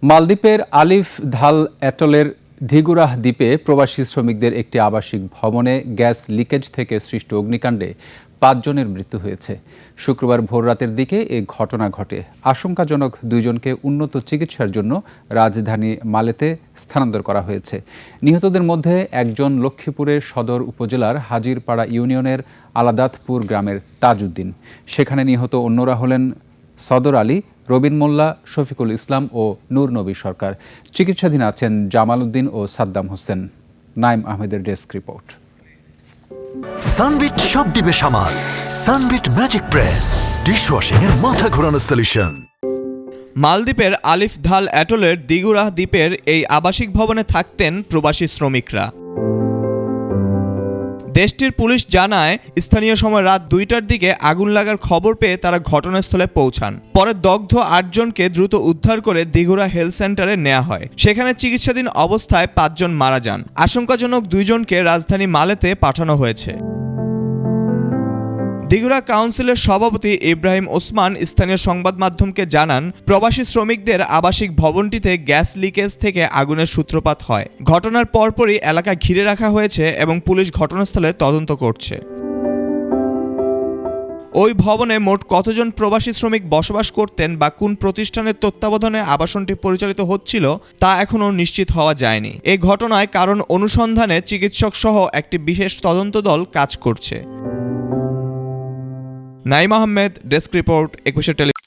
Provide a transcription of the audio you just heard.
মালদ্বীপের আলিফ ধাল অ্যাটলের ধিগুরাহ দ্বীপে প্রবাসী শ্রমিকদের একটি আবাসিক ভবনে গ্যাস লিকেজ থেকে সৃষ্ট অগ্নিকাণ্ডে ৫ জনের মৃত্যু হয়েছে। শুক্রবার ভোররাতের দিকে এ ঘটনা ঘটে। আশঙ্কাজনক ২ জনকে উন্নত চিকিৎসার জন্য রাজধানী মালেতে স্থানান্তর করা হয়েছে। নিহতদের মধ্যে একজন লক্ষ্মীপুরের সদর উপজেলার হাজিরপাড়া ইউনিয়নের আলাদাতপুর গ্রামের তাজউদ্দিন। সেখানে নিহত অন্যরা হলেন সদর আলী, রবিন মোল্লা, শফিকুল ইসলাম ও নূর নবী সরকার। চিকিৎসাধীন আছেন জামাল উদ্দিন ও সাদ্দাম হোসেন। নাইম আহমেদের ডেস্ক রিপোর্ট। সানবিট সব দিবে সামাল। সানবিট ম্যাজিক প্রেস ডিশওয়াশিং এর মাথা ঘোরানো সলিউশন। মালদ্বীপের আলিফ ধাল অ্যাটলের দিগুরাহ দ্বীপের এই আবাসিক ভবনে থাকতেন প্রবাসী শ্রমিকরা। দেশটির পুলিশ জানায়, স্থানীয় সময় রাত ২টার দিকে আগুন লাগার খবর পেয়ে তারা ঘটনাস্থলে পৌঁছান। পরে দগ্ধ ৮ জনকে দ্রুত উদ্ধার করে দিগুরা হেলথ সেন্টারে নেওয়া হয়। সেখানে চিকিৎসাধীন অবস্থায় ৫ জন মারা যান। আশঙ্কাজনক ২ জনকে রাজধানী মালেতে পাঠানো হয়েছে। দিগুরা কাউন্সিলের সভাপতি ইব্রাহিম ওসমান স্থানীয় সংবাদ মাধ্যমকে জানান, প্রবাসী শ্রমিকদের আবাসিক ভবনটিতে গ্যাস লিকেজ থেকে আগুনের সূত্রপাত হয়। ঘটনার পরপরই এলাকা ঘিরে রাখা হয়েছে এবং পুলিশ ঘটনাস্থলে তদন্ত করছে। ওই ভবনে মোট কতজন প্রবাসী শ্রমিক বসবাস করতেন বা কোন প্রতিষ্ঠানের তত্ত্বাবধানে আবাসনটি পরিচালিত হচ্ছিল তা এখনও নিশ্চিত হওয়া যায়নি। এই ঘটনায় কারণ অনুসন্ধানে চিকিৎসক সহ একটি বিশেষ তদন্ত দল কাজ করছে। Naim Ahmed, desk report, ২১ television.